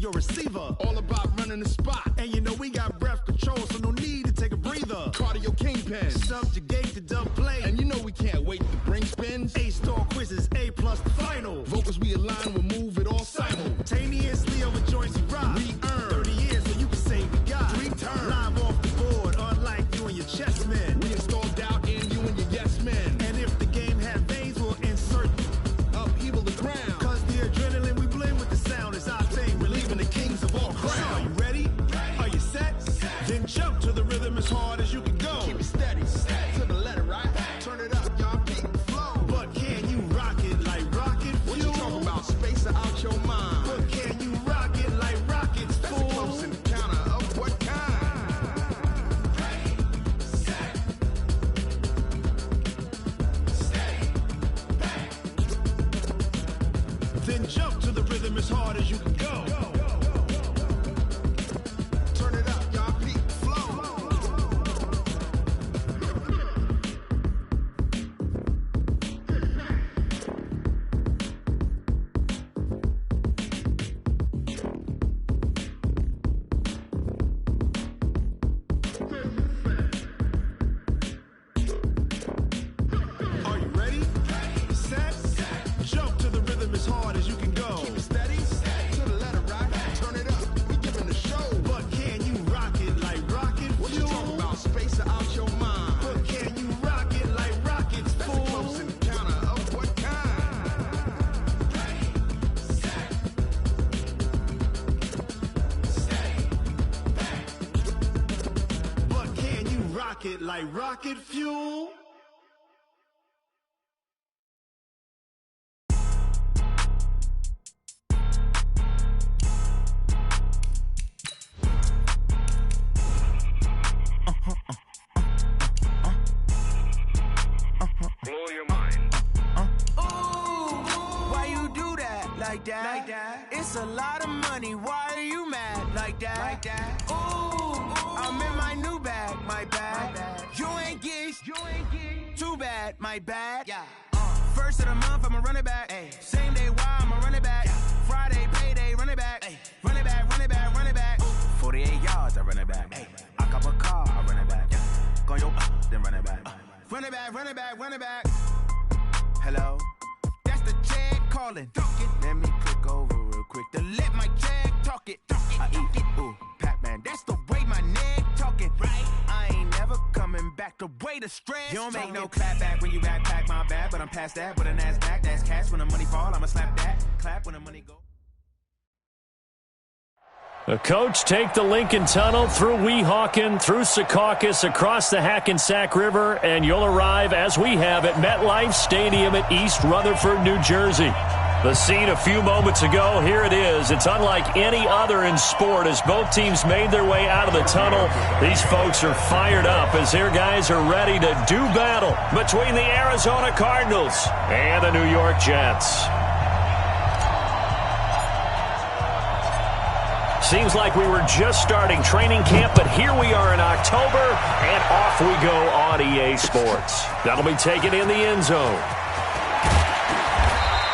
your receiver. All about running the spot. And you know we got breath control, so no need to take a breather. Cardio kingpin. Subjugate the dub play. And you know we can't wait to bring spins. A-star quizzes, A+ the final. Vocals we align, we'll move it all simultaneously over joints you rock. We earn 30 years so you can say we got 3 turns. Live off the board, unlike you and your chess men. We install doubt in you and your yes men. And if the game had veins, we'll insert upheaval the ground. Cause the adrenaline we blend with the sound is our thing. We're leaving the kings of all crowns. So are you ready? Are you set? Then jump to the rhythm as hard as you can go. Keep it steady, to the letter, right? Turn it up, y'all, keep the flow. But can you rock it like rocket fuel? What you talking about? Space out your mind. But can you rock it like rockets, That's fool? a close encounter of what kind? Ready, set, stay back. Then jump to the rhythm as hard as you can go. Turn it up, y'all, keep the flow. Are you ready? Set, jump to the rhythm as hard as you can go. Keep it steady, to the letter, right? Turn it up, we giving the show. But can you rock it like rocket What you fuel? talking about? Space out your mind. But can you rock it like rockets, That's a fool? close encounter of what kind? Ready, set, stay back. But can you rock it like rocket fuel? Blow your mind. Why you do that? Like that? It's a lot of money. Why are you mad? Like that? Ooh, I'm in my new bag. My bad. You ain't get. Too bad. My bad. Yeah. First of the month, I'ma run it back. Same day, why I'ma run it back. Friday, payday, run it back. Run it back, run it back, run it back. 48 yards, I run it back. I cop a car, I run it back. Go yo, then run it back. Run it back, run it back, run it back. Hello? That's the jag calling. Let me click over real quick to let my jag talk it. I eat it, ooh, Pac-Man. That's the way my neck talking. Right? I ain't never coming back the way the stress. You don't make no clap back when you backpack, my bad. But I'm past that with a NASDAQ. That's cash when the money fall. I'ma slap that. Clap when the money go. The coach take the Lincoln Tunnel through Weehawken, through Secaucus, across the Hackensack River, and you'll arrive, as we have, at MetLife Stadium at East Rutherford, New Jersey. The scene a few moments ago, here it is. It's unlike any other in sport as both teams made their way out of the tunnel. These folks are fired up as their guys are ready to do battle between the Arizona Cardinals and the New York Jets. Seems like we were just starting training camp, but here we are in October, and off we go on EA Sports. That'll be taken in the end zone.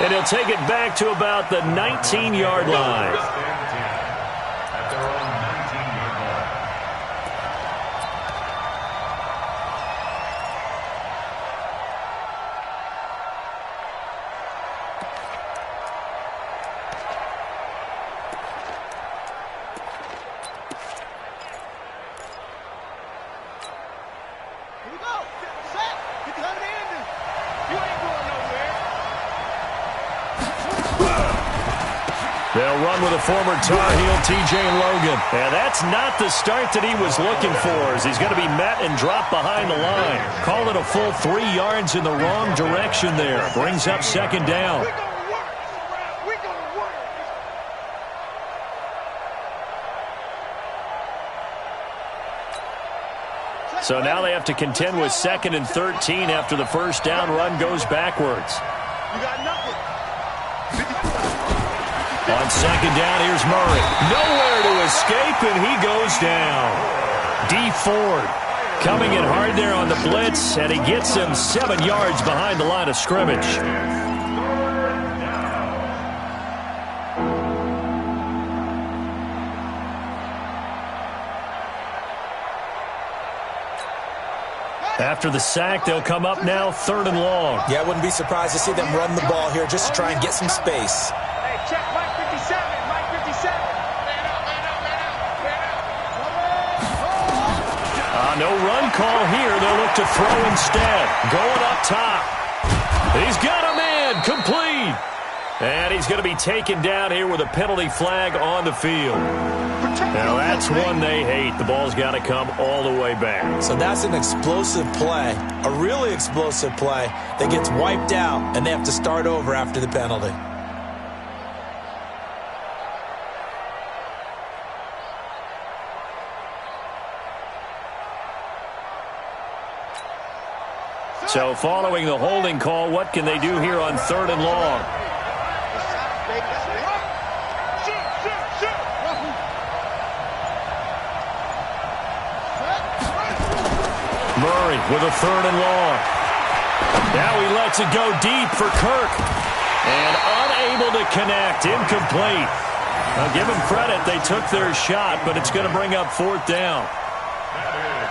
And he'll take it back to about the 19-yard line. They'll run with a former Tar Heel, T.J. Logan. And that's not the start that he was looking for, as he's going to be met and dropped behind the line. Call it a full 3 yards in the wrong direction there. Brings up second down. So now they have to contend with 2nd and 13 after the first down run goes backwards. You got nothing. On second down, here's Murray. Nowhere to escape, and he goes down. D. Ford coming in hard there on the blitz, and he gets him 7 yards behind the line of scrimmage. After the sack, they'll come up now 3rd and long. Yeah, I wouldn't be surprised to see them run the ball here just to try and get some space. Hey, check Mike 57. Mike 57. No run call here. They'll look to throw instead. Going up top. He's got a man. Complete. And he's going to be taken down here with a penalty flag on the field. Now, that's one they hate. The ball's got to come all the way back. So that's an explosive play, a really explosive play that gets wiped out, and they have to start over after the penalty. So following the holding call, what can they do here on 3rd and long? Murray with a 3rd and long. Now he lets it go deep for Kirk. And unable to connect. Incomplete. Now give them credit. They took their shot, but it's going to bring up 4th down.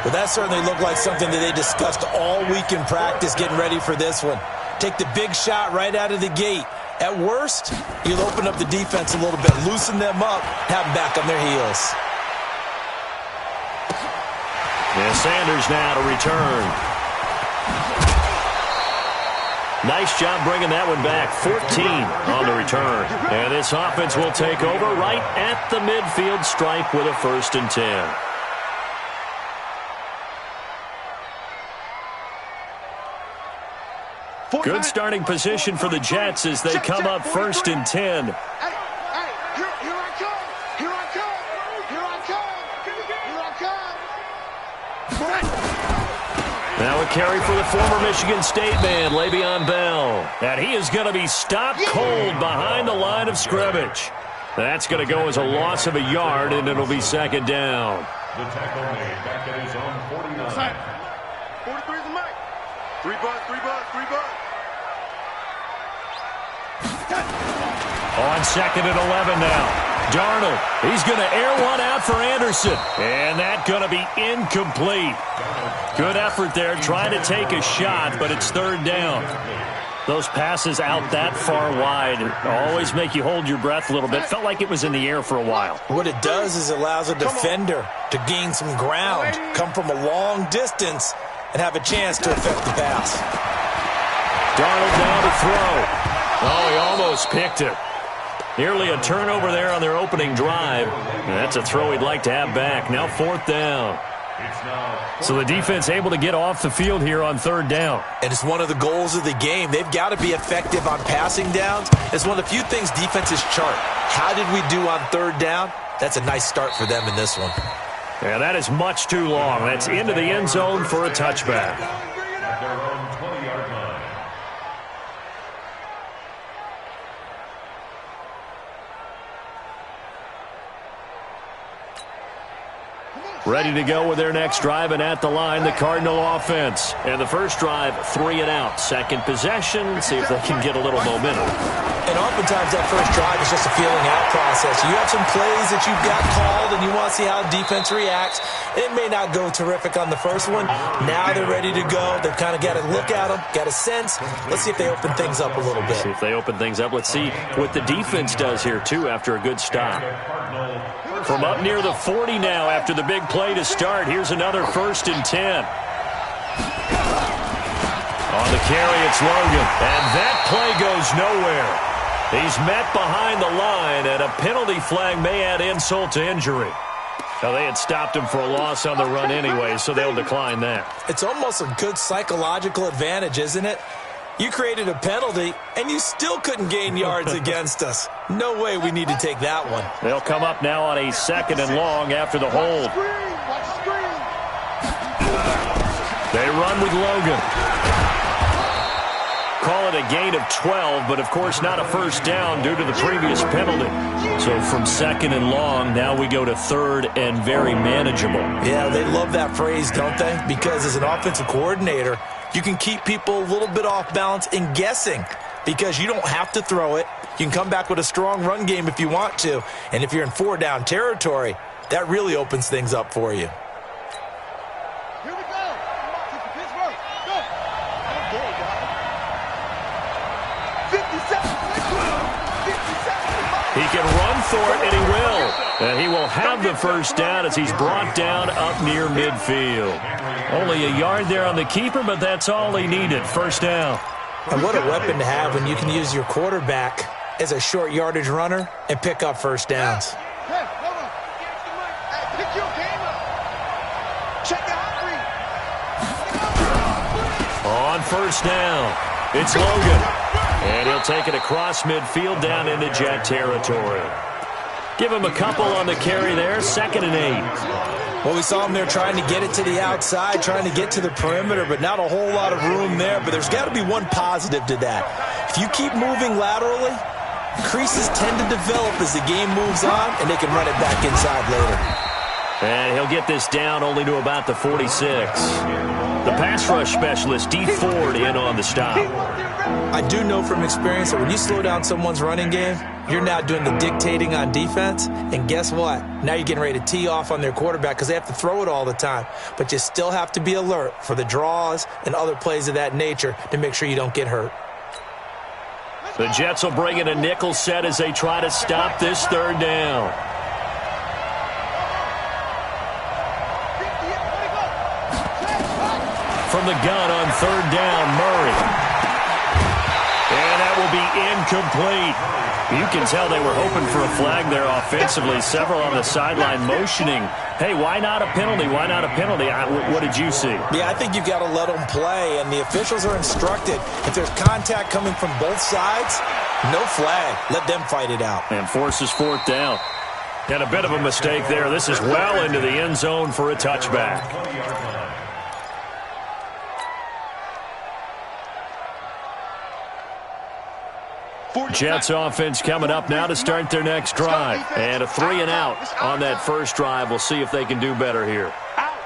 Well, that certainly looked like something that they discussed all week in practice getting ready for this one. Take the big shot right out of the gate. At worst, you'll open up the defense a little bit, loosen them up, have them back on their heels. And Sanders now to return. Nice job bringing that one back. 14 on the return. And this offense will take over right at the midfield stripe with a 1st and 10. Good starting position for the Jets as they come up 1st and 10. Here I come. Here I come. Here I come. Here I come. Now a carry for the former Michigan State man, Le'Veon Bell. And he is going to be stopped cold behind the line of scrimmage. That's going to go as a loss of a yard, and it'll be 2nd down. The tackle made back at his own 49. 43 is the mic. 3 bucks, 3 bucks, 3 bucks. On 2nd and 11 now. Darnold, he's going to air one out for Anderson. And that's going to be incomplete. Good effort there trying to take a shot, but it's 3rd down. Those passes out that far wide always make you hold your breath a little bit. Felt like it was in the air for a while. What it does is it allows a defender to gain some ground, come from a long distance, and have a chance to affect the pass. Darnold down to throw. Oh, he almost picked it. Nearly a turnover there on their opening drive. And that's a throw he'd like to have back. Now 4th down. So the defense able to get off the field here on 3rd down. And it's one of the goals of the game. They've got to be effective on passing downs. It's one of the few things defenses chart. How did we do on 3rd down? That's a nice start for them in this one. Yeah, that is much too long. That's into the end zone for a touchback. At their own 20-yard line. Ready to go with their next drive, and at the line, the Cardinal offense. And the first drive, 3 and out. Second possession, see if they can get a little momentum. And oftentimes that first drive is just a feeling out process. You have some plays that you've got called, and you want to see how defense reacts. It may not go terrific on the first one. Now they're ready to go. They've kind of got to look at them, got a sense. Let's see if they open things up a little bit. See if they open things up. Let's see what the defense does here, too, after a good stop. From up near the 40 now after the big play to start. Here's another 1st and 10. On the carry, it's Logan. And that play goes nowhere. He's met behind the line, and a penalty flag may add insult to injury. Now, they had stopped him for a loss on the run anyway, so they'll decline that. It's almost a good psychological advantage, isn't it? You created a penalty, and you still couldn't gain yards against us. No way we need to take that one. They'll come up now on a 2nd and long after the hold. They run with Logan. Call it a gain of 12, but of course not a first down due to the previous penalty. So from 2nd and long, now we go to 3rd and very manageable. Yeah, they love that phrase, don't they? Because as an offensive coordinator, you can keep people a little bit off balance and guessing because you don't have to throw it. You can come back with a strong run game if you want to. And if you're in 4-down territory, that really opens things up for you. Here we go. for it, and he will. And he will have the first down as he's brought down up near midfield. Only a yard there on the keeper, but that's all he needed. First down. And what a weapon to have when you can use your quarterback as a short yardage runner and pick up first downs. Hey, hold on. Hey, pick your game up. Check the hot read. On first down, it's Logan. And he'll take it across midfield down into Jet territory. Give him a couple on the carry there, 2nd and 8. Well, we saw him there trying to get it to the outside, trying to get to the perimeter, but not a whole lot of room there. But there's got to be one positive to that. If you keep moving laterally, creases tend to develop as the game moves on, and they can run it back inside later. And he'll get this down only to about the 46. The pass rush specialist, D. Ford, in on the stop. I do know from experience that when you slow down someone's running game, you're now doing the dictating on defense. And guess what? Now you're getting ready to tee off on their quarterback because they have to throw it all the time. But you still have to be alert for the draws and other plays of that nature to make sure you don't get hurt. The Jets will bring in a nickel set as they try to stop this third down. From the gun on third down, Murray. And that will be incomplete. You can tell they were hoping for a flag there offensively. Several on the sideline motioning, hey, why not a penalty? Why not a penalty? What did you see? Yeah, I think you've got to let them play, and the officials are instructed. If there's contact coming from both sides, no flag. Let them fight it out. And forces fourth down. And a bit of a mistake there. This is well into the end zone for a touchback. Jets offense coming up now to start their next drive. And a 3-and-out on that first drive. We'll see if they can do better here.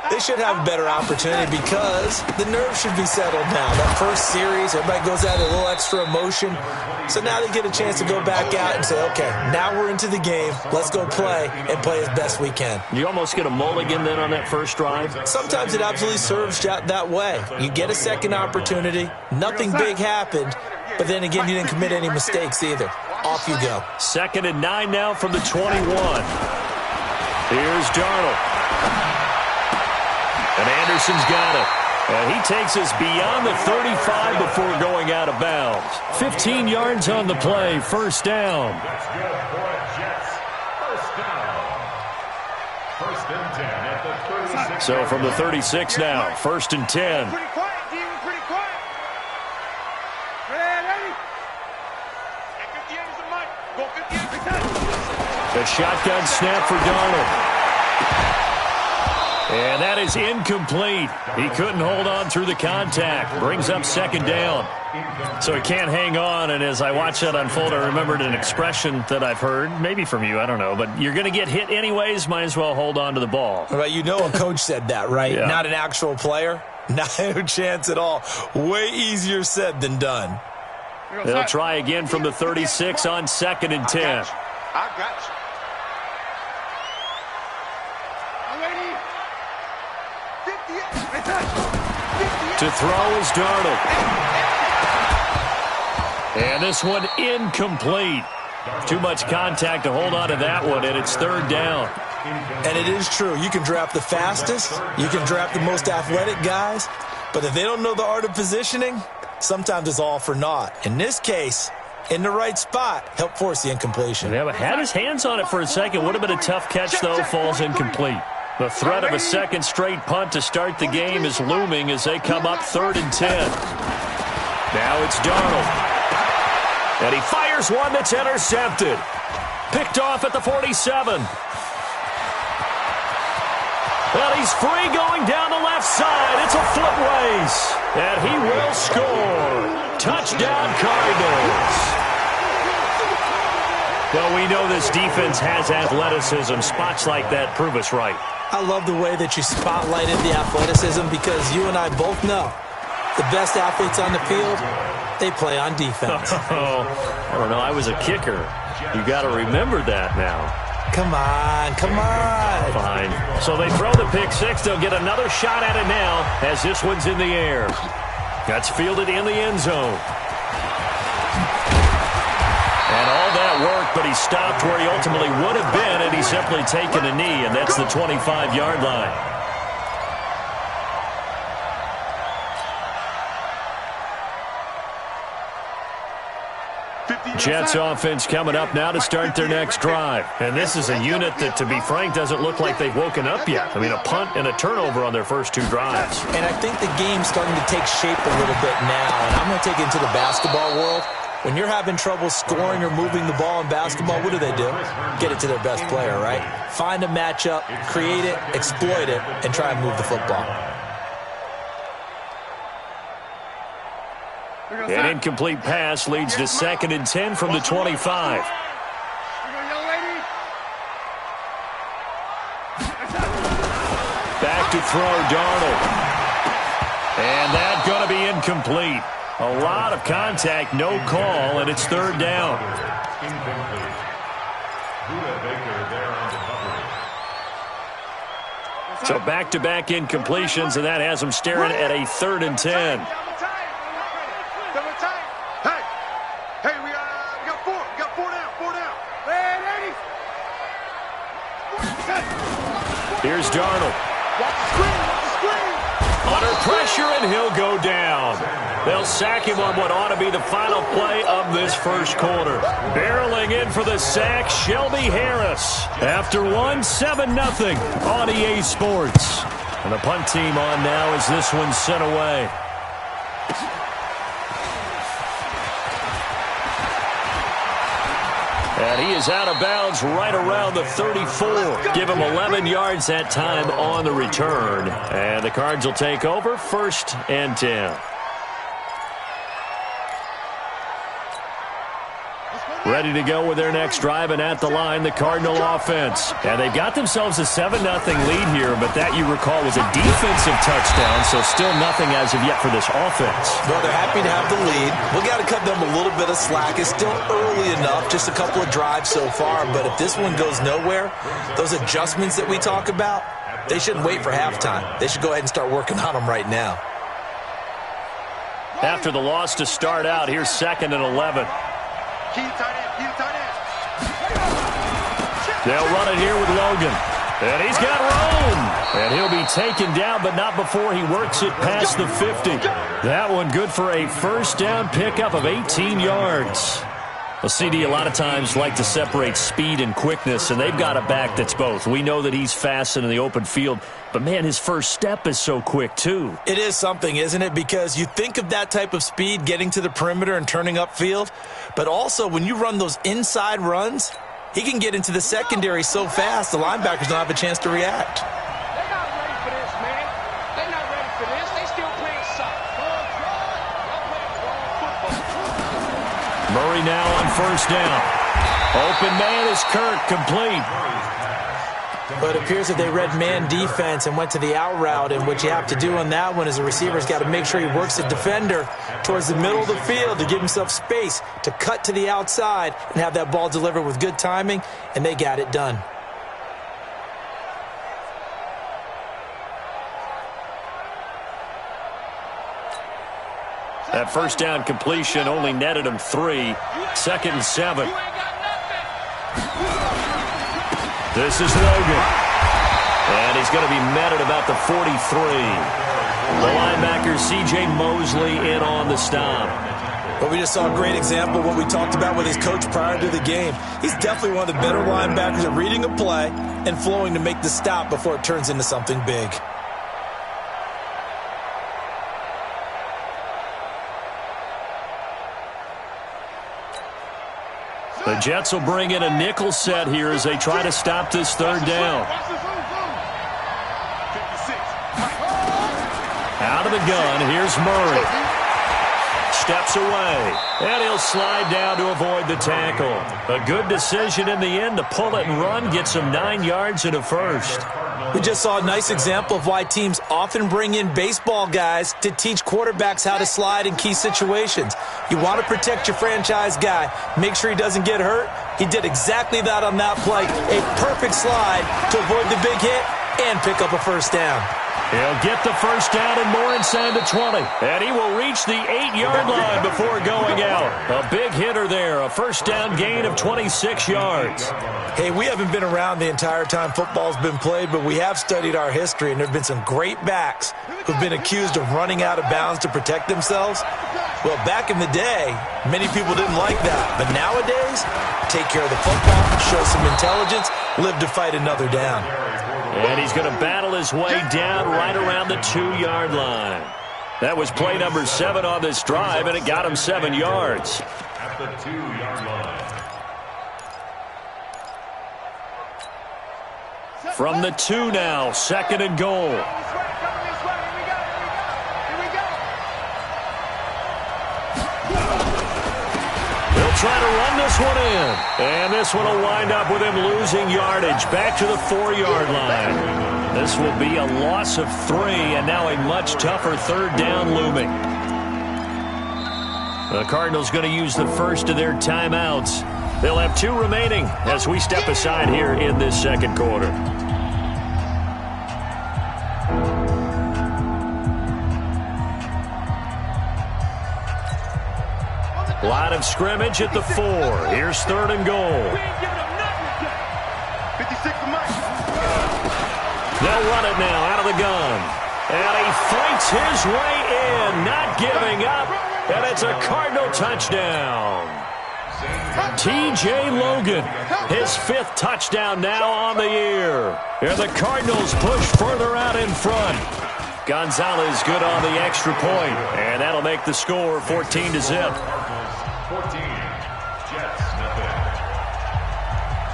They should have a better opportunity because the nerves should be settled now. That first series, everybody goes out a little extra emotion. So now they get a chance to go back out and say, okay, now we're into the game. Let's go play and play as best we can. You almost get a mulligan then on that first drive? Sometimes it absolutely serves that way. You get a second opportunity. Nothing big happened. But then again, you didn't commit any mistakes either. Off you go. 2nd and 9 now from the 21. Here's Darnold. And Anderson's got it. And he takes us beyond the 35 before going out of bounds. 15 yards on the play. First down. That's good for Jets. First down. 1st and 10 at the 36. So from the 36 now, 1st and 10. Pretty quiet, D. Pretty quiet. Ready? At 58 is the mic. Go 58. The shotgun snap for Darnold. And that is incomplete. He couldn't hold on through the contact. Brings up 2nd down. So he can't hang on, and as I watch that unfold, I remembered an expression that I've heard, maybe from you, I don't know, but you're going to get hit anyways, might as well hold on to the ball. Well, you know a coach said that, right? Yeah. Not an actual player. Not a chance at all. Way easier said than done. They'll try again from the 36 on 2nd and 10. I got you. To throw is Darnold. And this one incomplete. Too much contact to hold on to that one, and it's 3rd down. And it is true. You can draft the fastest. You can draft the most athletic guys. But if they don't know the art of positioning, sometimes it's all for naught. In this case, in the right spot, help force the incompletion. Yeah, but had his hands on it for a second. Would have been a tough catch, though. Falls incomplete. The threat of a second straight punt to start the game is looming as they come up 3rd and 10. Now it's Darnold. And he fires one that's intercepted. Picked off at the 47. And he's free going down the left side. It's a foot race. And he will score. Touchdown, Cardinals. Well, we know this defense has athleticism. Spots like that prove us right. I love the way that you spotlighted the athleticism because you and I both know the best athletes on the field, they play on defense. Oh, I don't know. I was a kicker. You got to remember that now. Come on, come on. Fine. So they throw the pick six. They'll get another shot at it now as this one's in the air. That's fielded in the end zone. And all that that work, but he stopped where he ultimately would have been, and he's simply taken a knee, and that's the 25-yard line. Jets offense coming up now to start their next drive. And this is a unit that, to be frank, doesn't look like they've woken up yet. I mean, a punt and a turnover on their first two drives. And I think the game's starting to take shape a little bit now. And I'm going to take it into the basketball world. When you're having trouble scoring or moving the ball in basketball, what do? Get it to their best player, right? Find a matchup, create it, exploit it, and try and move the football. An incomplete pass leads to 2nd and 10 from the 25. Back to throw, Darnold. And that's going to be incomplete. A lot of contact, no call, and it's 3rd down. So back-to-back incompletions, and that has them staring at a 3rd and 10. Here's Darnold. Under pressure, and he'll go down. They'll sack him on what ought to be the final play of this first quarter. Barreling in for the sack, Shelby Harris. After 7-0 on EA Sports. And the punt team on now as this one's sent away. And he is out of bounds right around the 34. Give him 11 yards that time on the return. And the Cards will take over 1st and 10. Ready to go with their next drive, and at the line, the Cardinal offense. And they've got themselves a 7-0 lead here, but that, you recall, was a defensive touchdown, so still nothing as of yet for this offense. Well, they're happy to have the lead. We've got to cut them a little bit of slack. It's still early enough, just a couple of drives so far, but if this one goes nowhere, those adjustments that we talk about, they shouldn't wait for halftime. They should go ahead and start working on them right now. After the loss to start out, here's 2nd and 11. They'll run it here with Logan. And he's got room. And he'll be taken down, but not before he works it past the 50. That one good for a 1st down pickup of 18 yards. Well, CD a lot of times like to separate speed and quickness, and they've got a back that's both. We know that he's fast in the open field, but, man, his first step is so quick, too. It is something, isn't it? Because you think of that type of speed, getting to the perimeter and turning upfield, but also when you run those inside runs, he can get into the secondary so fast the linebackers don't have a chance to react. They're not ready for this, man. They're not ready for this. They still playing soft. Murray now on 1st down. Open man is Kirk, complete. But it appears that they read man defense and went to the out route, and what you have to do on that one is the receiver's got to make sure he works the defender towards the middle of the field to give himself space to cut to the outside and have that ball delivered with good timing, and they got it done. That 1st down completion only netted him 3. 2nd and 7. This is Logan. And he's going to be met at about the 43. The linebacker, C.J. Mosley, in on the stop. But we just saw a great example of what we talked about with his coach prior to the game. He's definitely one of the better linebackers at reading a play and flowing to make the stop before it turns into something big. The Jets will bring in a nickel set here as they try to stop this 3rd down. Out of the gun, here's Murray. Steps away, and he'll slide down to avoid the tackle. A good decision in the end to pull it and run, gets him 9 yards and a 1st. We just saw a nice example of why teams often bring in baseball guys to teach quarterbacks how to slide in key situations. You want to protect your franchise guy. Make sure he doesn't get hurt. He did exactly that on that play. A perfect slide to avoid the big hit and pick up a 1st down. He'll get the first down and more inside the 20. And he will reach the 8-yard line before going out. A big hitter there. A first down gain of 26 yards. Hey, we haven't been around the entire time football's been played, but we have studied our history, and there have been some great backs who've been accused of running out of bounds to protect themselves. Well, back in the day, many people didn't like that. But nowadays, take care of the football, show some intelligence, live to fight another down. And he's going to battle his way down right around the 2-yard line. That was play number 7 on this drive, and it got him 7 yards. At the 2-yard line. From the 2 now, 2nd and goal. Try to run this one in. And this one will wind up with him losing yardage back to the 4-yard line. This will be a loss of 3, and now a much tougher 3rd down looming. The Cardinals going to use the first of their timeouts. They'll have 2 remaining as we step aside here in this 2nd quarter. Line of scrimmage at the 4. Here's 3rd and goal. They'll run it now out of the gun. And he fights his way in, not giving up. And it's a Cardinal touchdown. T.J. Logan, his 5th touchdown now on the year. And the Cardinals push further out in front. Gonzalez good on the extra point. And that'll make the score 14-0. 14, Jets, nothing.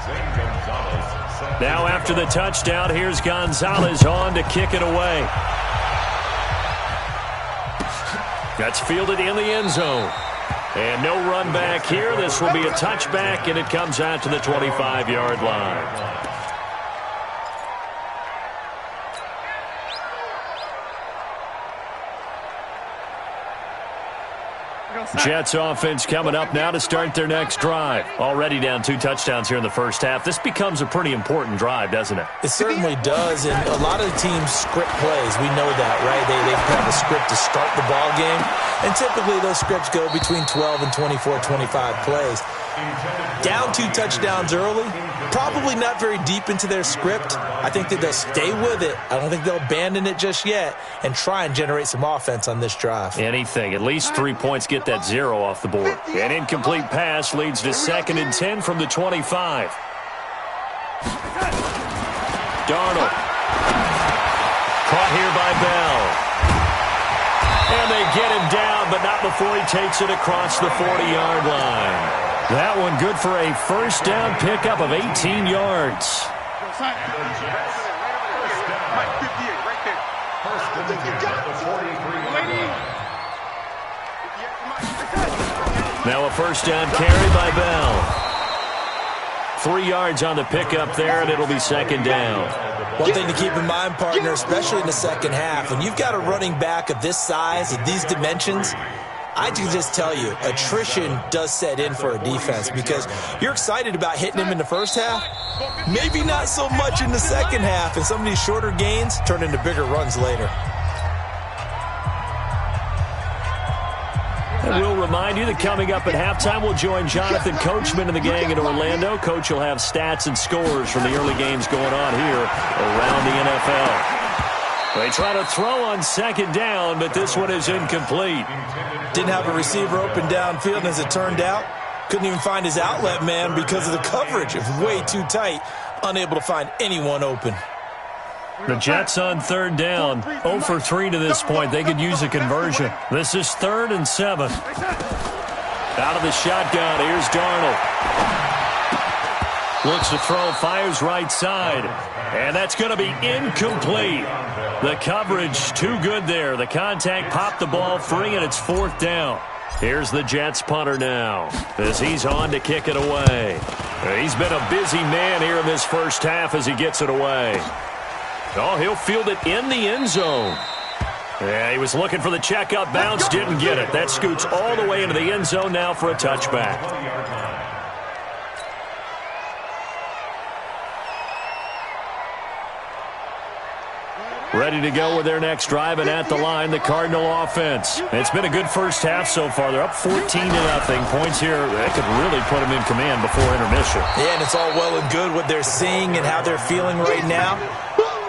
Zane Gonzalez. Now after the touchdown, here's Gonzalez on to kick it away. That's fielded in the end zone. And no run back here. This will be a touchback, and it comes out to the 25-yard line. Jets offense coming up now to start their next drive. Already down 2 touchdowns here in the first half. This becomes a pretty important drive, doesn't it? It certainly does, and a lot of the teams script plays. We know that, right? They have a script to start the ball game, and typically those scripts go between 12 and 24, 25 plays. Down 2 touchdowns early, probably not very deep into their script. I think that they'll stay with it. I don't think they'll abandon it just yet and try and generate some offense on this drive. Anything. At least 3 points, get that 0 off the board. An incomplete pass leads to 2nd and 10 from the 25. Darnold. Caught here by Bell. And they get him down, but not before he takes it across the 40-yard line. That one good for a first down pickup of 18 yards. Now a first down carry by Bell. 3 yards on the pickup there, and it'll be 2nd down. One thing to keep in mind, partner, especially in the second half, when you've got a running back of this size, of these dimensions, I can just tell you, attrition does set in for a defense because you're excited about hitting him in the first half, maybe not so much in the second half, and some of these shorter gains turn into bigger runs later. And we'll remind you that coming up at halftime, we'll join Jonathan Coachman and the gang in Orlando. Coach will have stats and scores from the early games going on here around the NFL. They try to throw on 2nd down, but this one is incomplete. Didn't have a receiver open downfield, and as it turned out, couldn't even find his outlet man because of the coverage. It was way too tight, unable to find anyone open. The Jets on 3rd down, 0 for 3 to this point. They could use a conversion. This is 3rd and 7. Out of the shotgun, here's Darnold. Looks to throw, fires right side. And that's going to be incomplete. The coverage too good there. The contact popped the ball free, and it's 4th down. Here's the Jets punter now as he's on to kick it away. He's been a busy man here in this first half as he gets it away. Oh, he'll field it in the end zone. Yeah, he was looking for the checkup bounce, didn't get it. That scoots all the way into the end zone now for a touchback. Ready to go with their next drive, and at the line, the Cardinal offense. It's been a good first half so far. They're up 14-0. Points here, that could really put them in command before intermission. Yeah, and it's all well and good what they're seeing and how they're feeling right now.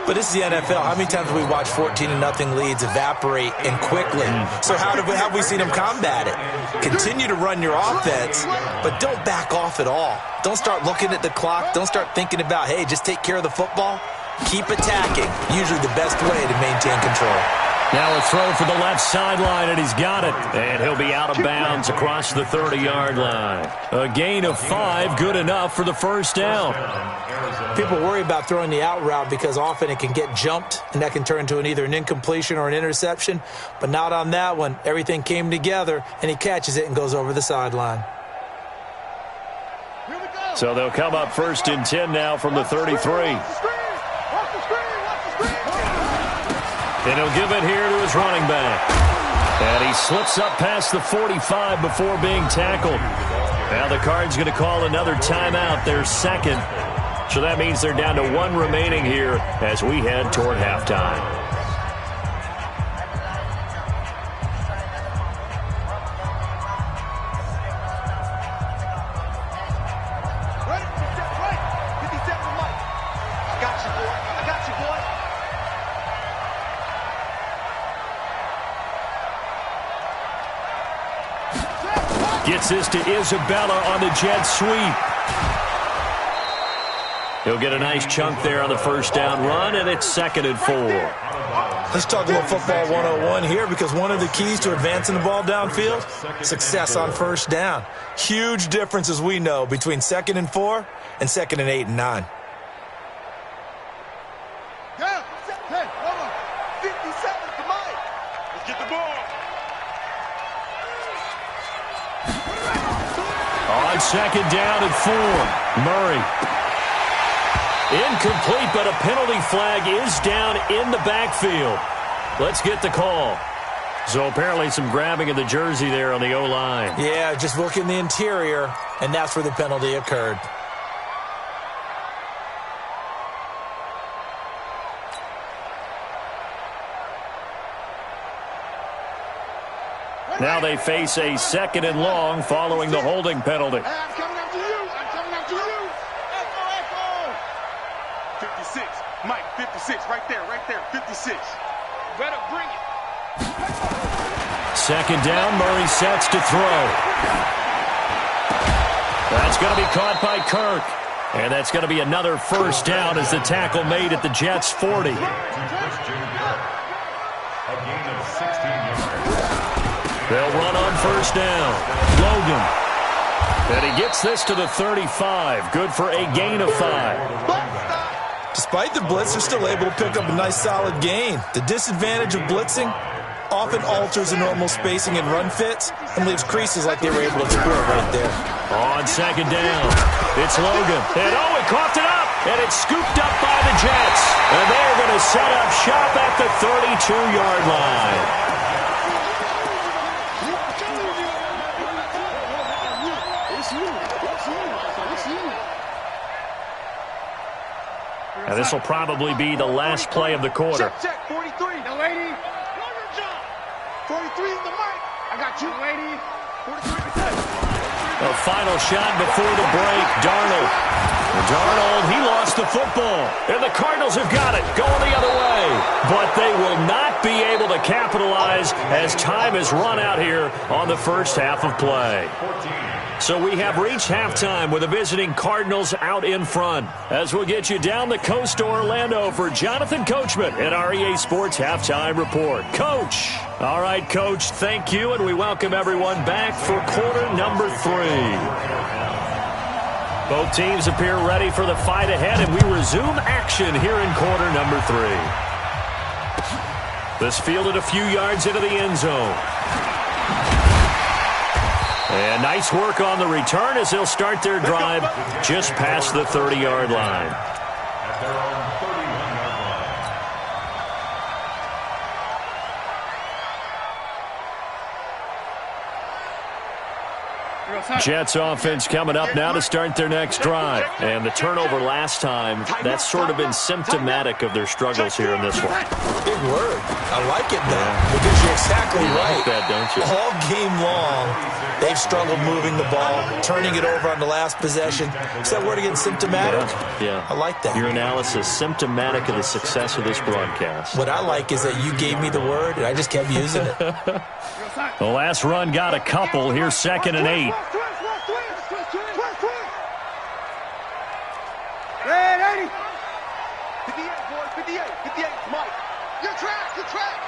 But this is the NFL. How many times have we watched 14-0 leads evaporate and quickly? So how have we seen them combat it? Continue to run your offense, but don't back off at all. Don't start looking at the clock. Don't start thinking about, hey, just take care of the football. Keep attacking. Usually the best way to maintain control. Now a throw for the left sideline, and he's got it. And he'll be out of bounds across the 30-yard line. A gain of 5, good enough for the first down. People worry about throwing the out route because often it can get jumped, and that can turn into either an incompletion or an interception. But not on that one. Everything came together, and he catches it and goes over the sideline. So they'll come up 1st and 10 now from the 33. And he'll give it here to his running back. And he slips up past the 45 before being tackled. Now the Cards going to call another timeout, their second. So that means they're down to 1 remaining here as we head toward halftime. Gets this to Isabella on the jet sweep. He'll get a nice chunk there on the first down run, and it's 2nd and 4. Let's talk a little football 101 here, because one of the keys to advancing the ball downfield, success on first down. Huge difference, as we know, between 2nd and 4 and 2nd and 8 and 9. Hey, 50 seconds to mine. Let's get the ball. On 2nd down and 4, Murray. Incomplete, but a penalty flag is down in the backfield. Let's get the call. So apparently some grabbing of the jersey there on the O-line. Yeah, just look in the interior, and that's where the penalty occurred. Now they face a 2nd and long following the holding penalty. Hey, I'm coming after you. I'm coming after you. Echo. 56. Mike, 56. Right there. 56. Better bring it. 2nd down, Murray sets to throw. That's going to be caught by Kirk. And that's going to be another first down as the tackle made at the Jets' 40. A gain of 16 yards. They'll run on first down. Logan. And he gets this to the 35. Good for a gain of 5. Despite the blitz, they're still able to pick up a nice solid gain. The disadvantage of blitzing often alters the normal spacing and run fits and leaves creases like they were able to exploit right there. On 2nd down, it's Logan. And he coughed it up. And it's scooped up by the Jets. And they're going to set up shop at the 32-yard line. Now this will probably be the last play of the quarter. Check, 43. The lady. 43 is the mic. I got you, lady. 43 is the A final shot before the break. Darnold, he lost the football. And the Cardinals have got it, going the other way. But they will not be able to capitalize as time has run out here on the first half of play. So we have reached halftime with the visiting Cardinals out in front. As we'll get you down the coast to Orlando for Jonathan Coachman at our EA Sports Halftime Report. Coach. All right, Coach, thank you, and we welcome everyone back for quarter number 3. Both teams appear ready for the fight ahead, and we resume action here in quarter number 3. This fielded a few yards into the end zone. And nice work on the return as they'll start their drive just past the 30-yard line. At their own 31-yard line. Jets offense coming up now to start their next drive. And the turnover last time, that's sort of been symptomatic of their struggles here in this one. Big word. I like it, though, because you're exactly right. Like that, don't you? All game long, they've struggled moving the ball, turning it over on the last possession. Is that word again, symptomatic? Yeah. I like that. Your analysis, symptomatic of the success of this broadcast. What I like is that you gave me the word, and I just kept using it. The last run got a couple. Here's 2nd and 8. Red 80. 58, boys, 58. 58, Mike. Your track, your track.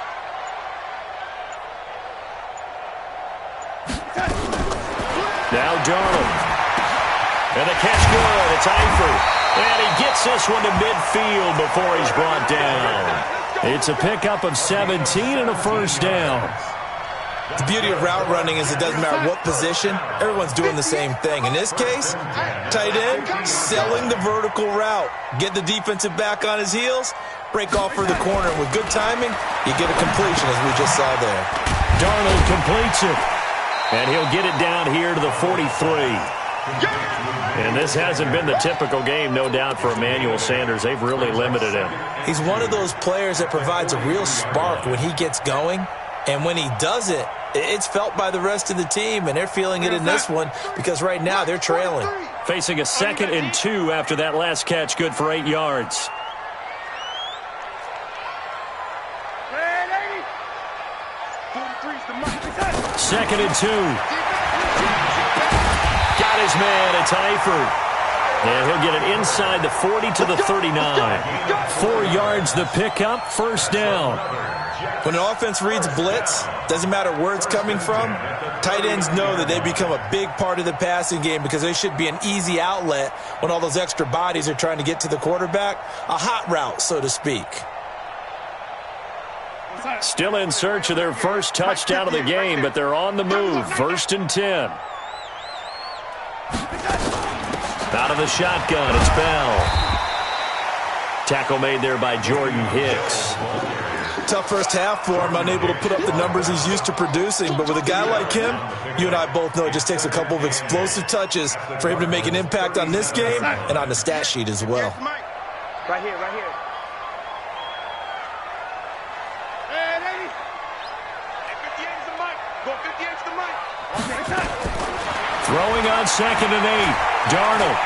Now Darnold. And the catch good. It's Eifert. And he gets this one to midfield before he's brought down. It's a pickup of 17 and a first down. The beauty of route running is it doesn't matter what position, everyone's doing the same thing. In this case, tight end, selling the vertical route. Get the defensive back on his heels, break off for the corner. And with good timing, you get a completion, as we just saw there. Darnold completes it. And he'll get it down here to the 43. And this hasn't been the typical game, no doubt, for Emmanuel Sanders. They've really limited him. He's one of those players that provides a real spark when he gets going. And when he does it, it's felt by the rest of the team, and they're feeling it in this one because right now they're trailing. Facing a 2nd and 2 after that last catch, good for 8 yards. Second and 2. Got his man. It's Eifert. And he'll get it inside the 40 to the 39. 4 yards the pickup, first down. When an offense reads blitz, doesn't matter where it's coming from, tight ends know that they become a big part of the passing game because they should be an easy outlet when all those extra bodies are trying to get to the quarterback. A hot route, so to speak. Still in search of their first touchdown of the game, but they're on the move. 1st and 10. Out of the shotgun, it's Bell. Tackle made there by Jordan Hicks. Tough first half for him, unable to put up the numbers he's used to producing. But with a guy like him, you and I both know it just takes a couple of explosive touches for him to make an impact on this game and on the stat sheet as well. Right here, right here. Hey, 58 is the mic. Go 58 is the mic. Throwing on 2nd and 8. Darnold.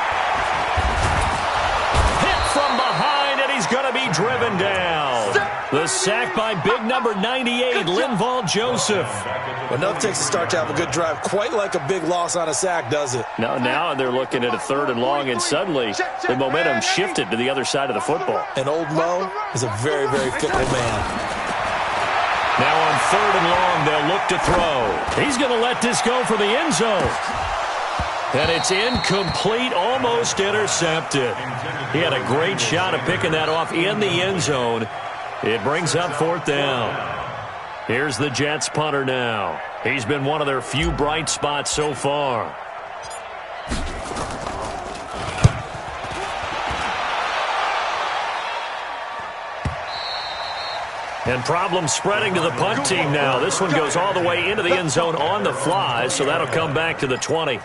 Hit from behind, and he's going to be driven down. The sack by big number 98, Linval Joseph. Enough takes a start to have a good drive. Quite like a big loss on a sack, does it? Now they're looking at a 3rd and long, and suddenly the momentum shifted to the other side of the football. And old Mo is a very, very fickle man. Now on 3rd and long, they'll look to throw. He's going to let this go for the end zone. And it's incomplete, almost intercepted. He had a great shot at picking that off in the end zone. It brings up 4th down. Here's the Jets punter now. He's been one of their few bright spots so far. And problems spreading to the punt team now. This one goes all the way into the end zone on the fly, so that'll come back to the 20.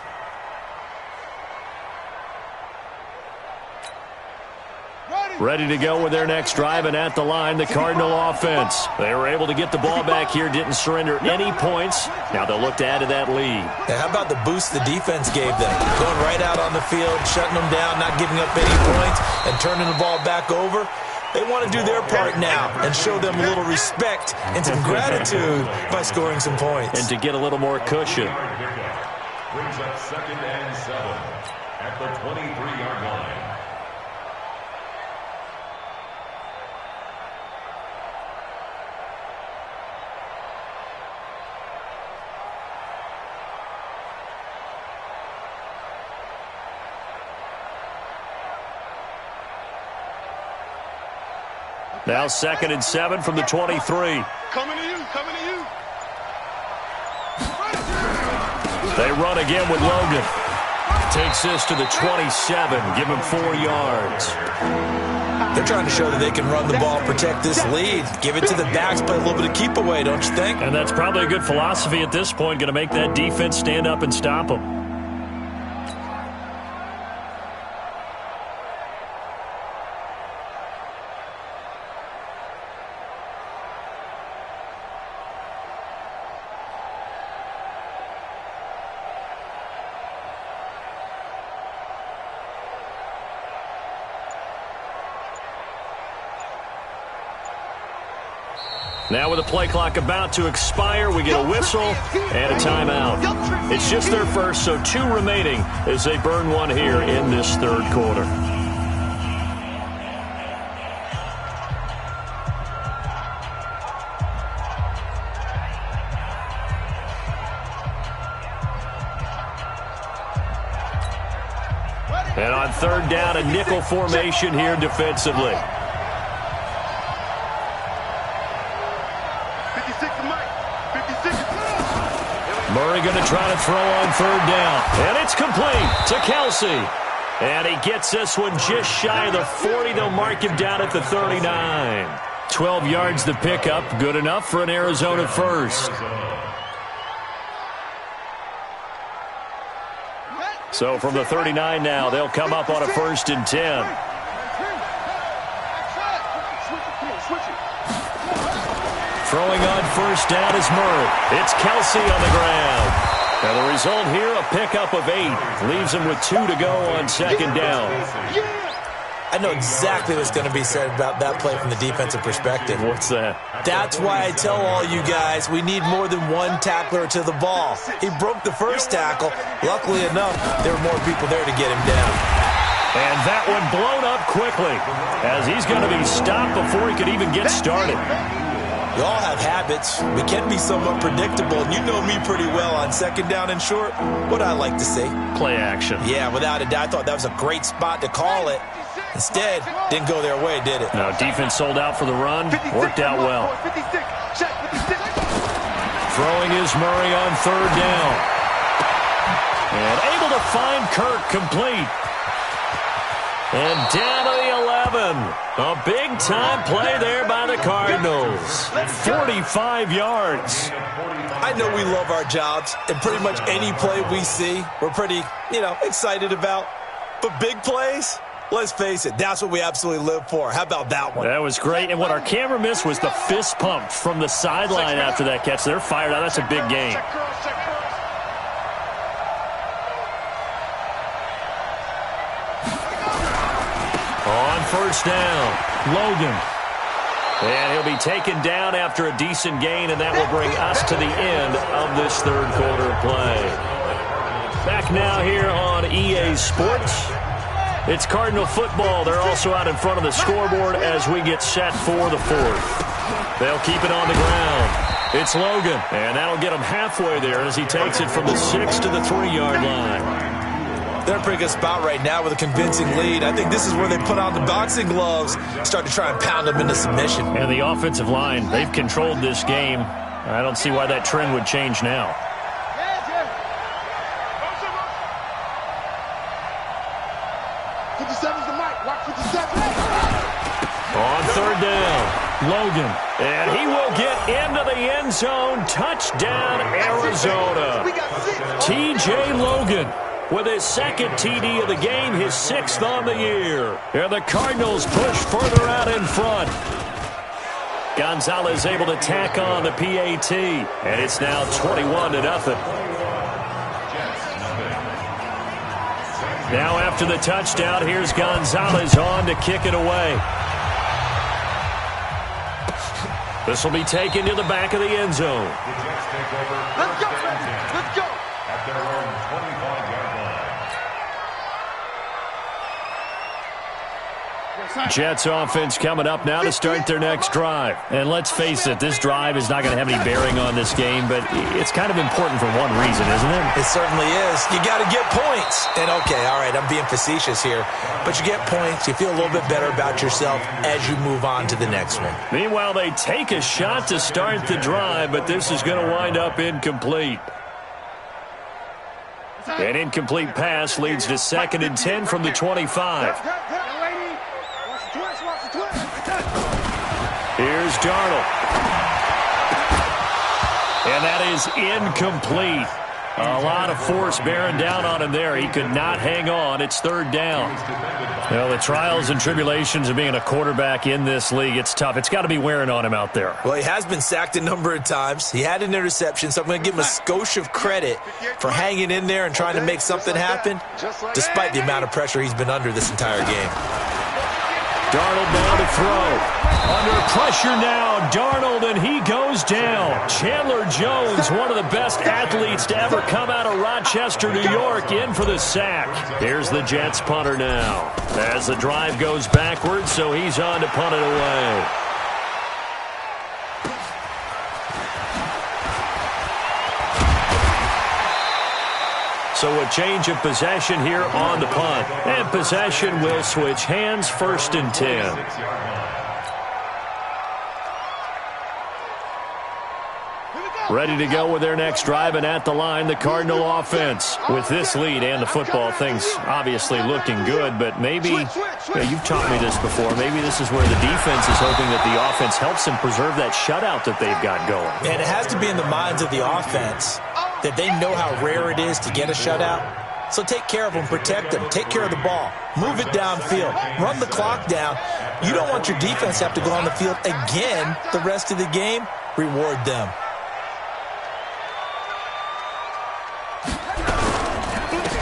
Ready to go with their next drive, and at the line, the Cardinal offense. They were able to get the ball back here, didn't surrender any points. Now they'll look to add to that lead. Now, how about the boost the defense gave them? Going right out on the field, shutting them down, not giving up any points, and turning the ball back over. They want to do their part now and show them a little respect and some gratitude by scoring some points. And to get a little more cushion. Brings up 2nd and 7 at the 23-yard line. Now 2nd and 7 from the 23. Coming to you, coming to you. They run again with Logan. Takes this to the 27, give him 4 yards. They're trying to show that they can run the ball, protect this lead. Give it to the backs, play a little bit of keep away, don't you think? And that's probably a good philosophy at this point, going to make that defense stand up and stop them. Now with the play clock about to expire, we get a whistle and a timeout. It's just their first, so 2 remaining as they burn one here in this third quarter. And on third down, a nickel formation here defensively. Murray going to try to throw on third down. And it's complete to Kelsey. And he gets this one just shy of the 40. They'll mark him down at the 39. 12 yards the pickup. Good enough for an Arizona first. So from the 39 now, they'll come up on a 1st and 10. Throwing on first down is Murray. It's Kelsey on the ground. And the result here, a pickup of 8. Leaves him with 2 to go on second down. I know exactly what's going to be said about that play from the defensive perspective. What's that? That's why I tell all you guys we need more than one tackler to the ball. He broke the first tackle. Luckily enough, there were more people there to get him down. And that one blown up quickly as he's going to be stopped before he could even get started. We all have habits. We can be somewhat predictable, and you know me pretty well on second down and short. What I like to say? Play action. Yeah, without a doubt, I thought that was a great spot to call it. Instead, didn't go their way, did it? No, defense sold out for the run. Worked out well. Throwing is Murray on third down. And able to find Kirk complete. And down to the 11. A big-time play there by the Cardinals. 45 yards. I know we love our jobs, and pretty much any play we see, we're pretty, excited about. But big plays? Let's face it, that's what we absolutely live for. How about that one? That was great, and what our camera missed was the fist pump from the sideline after that catch. They're fired out. That's a big game. On first down, Logan. And he'll be taken down after a decent gain, and that will bring us to the end of this third quarter of play. Back now here on EA Sports. It's Cardinal football. They're also out in front of the scoreboard as we get set for the fourth. They'll keep it on the ground. It's Logan, and that'll get him halfway there as he takes it from the 6 to the 3-yard line. They're in a pretty good spot right now with a convincing lead. I think this is where they put on the boxing gloves, start to try and pound them into submission. And the offensive line, they've controlled this game. I don't see why that trend would change now. On third down, Logan. And he will get into the end zone. Touchdown, Arizona. T.J. Logan with his second TD of the game, his 6th on the year. And the Cardinals push further out in front. Gonzalez able to tack on the PAT. And it's now 21-0. Now after the touchdown, here's Gonzalez on to kick it away. This will be taken to the back of the end zone. Let's go, Freddy. Let's go. At their own 25-yard line. Jets offense coming up now to start their next drive. And let's face it, this drive is not going to have any bearing on this game, but it's kind of important for one reason, isn't it? It certainly is. You got to get points. And okay, all right, I'm being facetious here, but you get points, you feel a little bit better about yourself as you move on to the next one. Meanwhile, they take a shot to start the drive, but this is going to wind up incomplete. An incomplete pass leads to 2nd and 10 from the 25. Here's Darnold. And that is incomplete. A lot of force bearing down on him there. He could not hang on. It's 3rd down. Well, the trials and tribulations of being a quarterback in this league, it's tough. It's got to be wearing on him out there. Well, he has been sacked a number of times. He had an interception, so I'm going to give him a skosh of credit for hanging in there and trying to make something happen, despite the amount of pressure he's been under this entire game. Darnold now to throw. Under pressure now, Darnold, and he goes down. Chandler Jones, one of the best athletes to ever come out of Rochester, New York, in for the sack. Here's the Jets punter now. As the drive goes backwards, so he's on to punt it away. So a change of possession here on the punt. And possession will switch hands, 1st and 10. Ready to go with their next drive, and at the line, the Cardinal offense. With this lead and the football, things obviously looking good, but maybe, you've taught me this before, maybe this is where the defense is hoping that the offense helps them preserve that shutout that they've got going. And it has to be in the minds of the offense that they know how rare it is to get a shutout. So take care of them, protect them, take care of the ball, move it downfield, run the clock down. You don't want your defense to have to go on the field again the rest of the game. Reward them.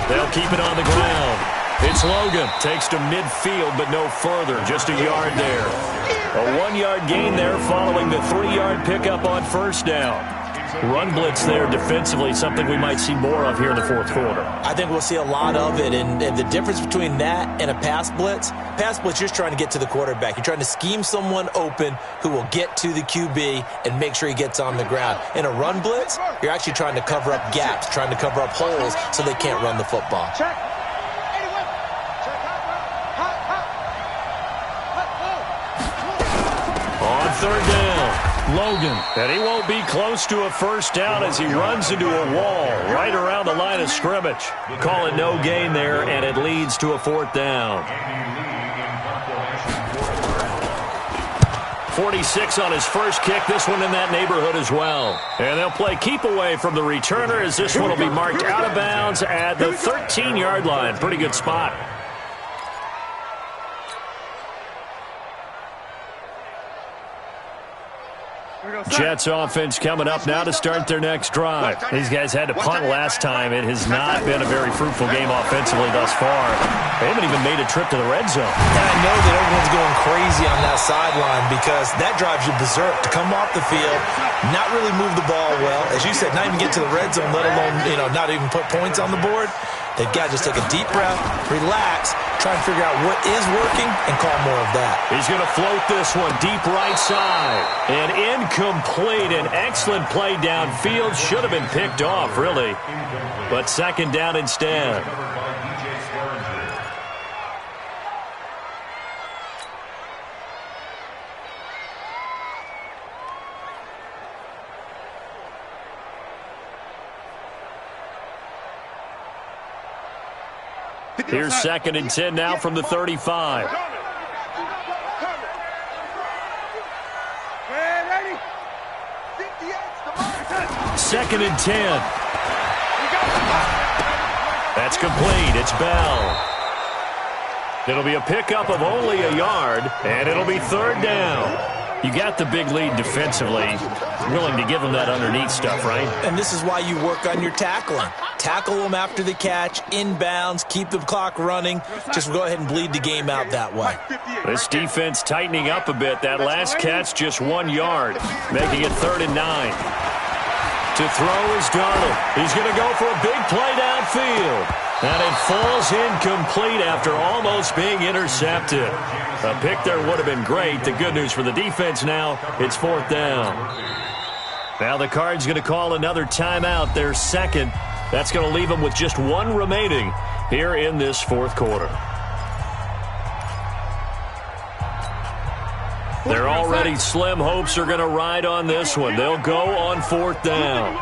They'll keep it on the ground. It's Logan. Takes to midfield, but no further. Just a yard there. A 1-yard gain there following the 3-yard pickup on 1st down. Run blitz there defensively, something we might see more of here in the 4th quarter. I think we'll see a lot of it, and the difference between that and a pass blitz, you're just trying to get to the quarterback. You're trying to scheme someone open who will get to the QB and make sure he gets on the ground. In a run blitz, you're actually trying to cover up gaps, trying to cover up holes so they can't run the football. On 3rd down. Logan, and he won't be close to a 1st down as he runs into a wall right around the line of scrimmage. Call it no gain there, and it leads to a 4th down. 46 on his first kick, this one in that neighborhood as well. And they'll play keep away from the returner as this one will be marked out of bounds at the 13-yard line. Pretty good spot. Jets offense coming up now to start their next drive. These guys had to punt last time. It has not been a very fruitful game offensively thus far. They haven't even made a trip to the red zone. And I know that everyone's going crazy on that sideline because that drives you berserk to come off the field, not really move the ball well. As you said, not even get to the red zone, let alone, not even put points on the board. They've got to just take a deep breath, relax, try and figure out what is working, and call more of that. He's going to float this one deep right side. And incomplete. An excellent play downfield. Should have been picked off, really. But 2nd down instead. Here's 2nd and 10 now from the 35. Second and 10. That's complete. It's Bell. It'll be a pickup of only a yard, and it'll be 3rd down. You got the big lead defensively. Willing to give them that underneath stuff, right? And this is why you work on your tackling. Tackle them after the catch, inbounds, keep the clock running. Just go ahead and bleed the game out that way. This defense tightening up a bit. That last catch, just 1 yard, making it 3rd and 9. To throw is Darnold. He's going to go for a big play downfield. And it falls incomplete after almost being intercepted. A pick there would have been great. The good news for the defense now, it's 4th down. Now the Cards going to call another timeout, their 2nd. That's going to leave them with just 1 remaining here in this 4th quarter. Their already slim hopes are going to ride on this one. They'll go on 4th down.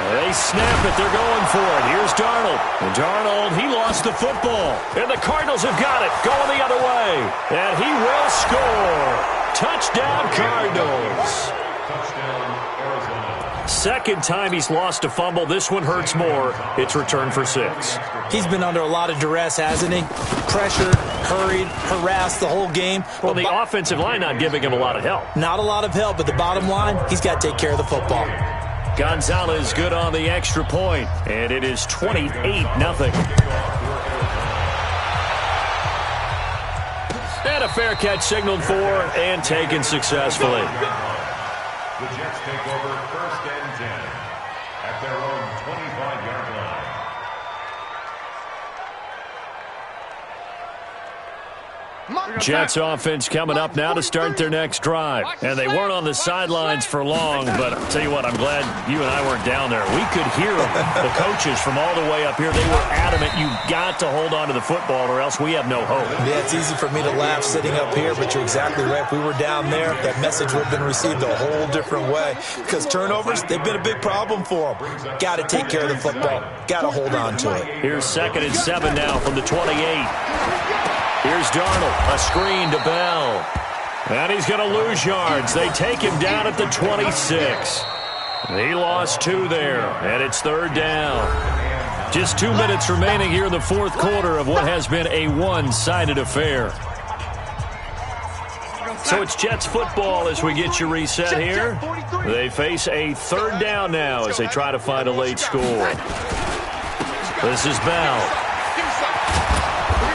They snap it. They're going for it. Here's Darnold. And Darnold, he lost the football. And the Cardinals have got it. Going the other way. And he will score. Touchdown, Cardinals. Second time he's lost a fumble. This one hurts more. It's returned for 6. He's been under a lot of duress, hasn't he? Pressured, hurried, harassed the whole game. Well, the offensive line not giving him a lot of help. Not a lot of help, but the bottom line, he's got to take care of the football. Gonzalez good on the extra point, and it is 28-0. And a fair catch signaled for and taken successfully. The Jets take over 1st and 10 at their own 25-yard line. Jets offense coming up now to start their next drive. And they weren't on the sidelines for long, but I'll tell you what, I'm glad you and I weren't down there. We could hear the coaches from all the way up here. They were adamant, you've got to hold on to the football or else we have no hope. Yeah, it's easy for me to laugh sitting up here, but you're exactly right. If we were down there, that message would have been received a whole different way. Because turnovers, they've been a big problem for them. Got to take care of the football. Got to hold on to it. Here's 2nd and 7 now from the 28. Here's Darnold, a screen to Bell. And he's going to lose yards. They take him down at the 26. He lost 2 there, and it's 3rd down. Just 2 minutes remaining here in the 4th quarter of what has been a one-sided affair. So it's Jets football as we get you reset here. They face a 3rd down now as they try to find a late score. This is Bell.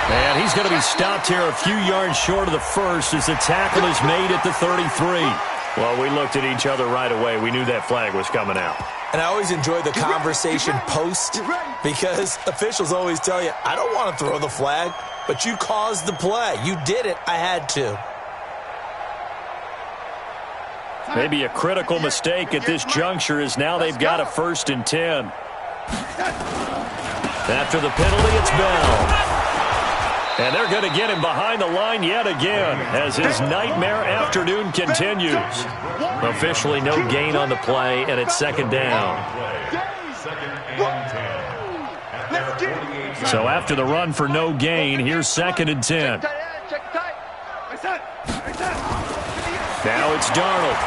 And he's going to be stopped here a few yards short of the first as the tackle is made at the 33. Well, we looked at each other right away. We knew that flag was coming out. And I always enjoy the conversation post because officials always tell you, I don't want to throw the flag, but you caused the play. You did it. I had to. Maybe a critical mistake at this juncture is now they've got a 1st and 10. After the penalty, it's Bell. And they're going to get him behind the line yet again as his nightmare afternoon continues. Officially no gain on the play, and it's 2nd down. So after the run for no gain, here's 2nd and 10. Now it's Darnold.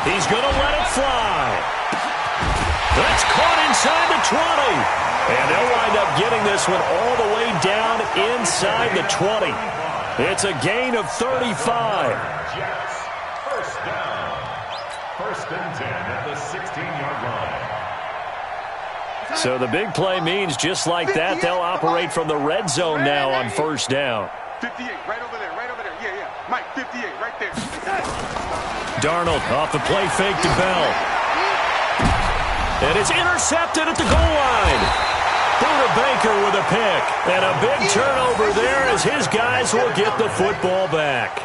He's going to let it fly. That's caught inside the 20. And they'll wind up getting this one all the way down inside the 20. It's a gain of 35. Jets, 1st down. 1st and 10 at the 16-yard line. So the big play means just like that, they'll operate from the red zone now on 1st down. 58, right over there, right over there. Yeah. Mike, 58, right there. Darnold off the play fake to Bell. And it's intercepted at the goal line. Buda Baker with a pick. And a big turnover there as his guys will get the football back.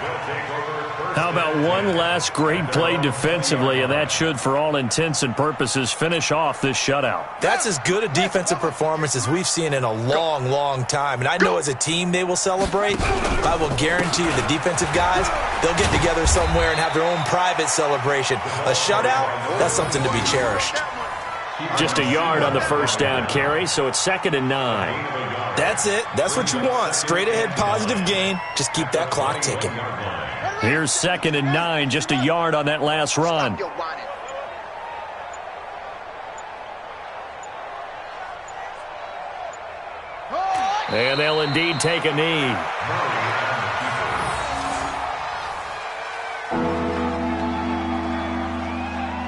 How about one last great play defensively, and that should, for all intents and purposes, finish off this shutout. That's as good a defensive performance as we've seen in a long, long time. And I know as a team they will celebrate. I will guarantee you the defensive guys, they'll get together somewhere and have their own private celebration. A shutout, that's something to be cherished. Just a yard on the 1st down carry, so it's 2nd and 9. That's it. That's what you want. Straight ahead positive gain. Just keep that clock ticking. Here's 2nd and 9, just a yard on that last run. And they'll indeed take a knee.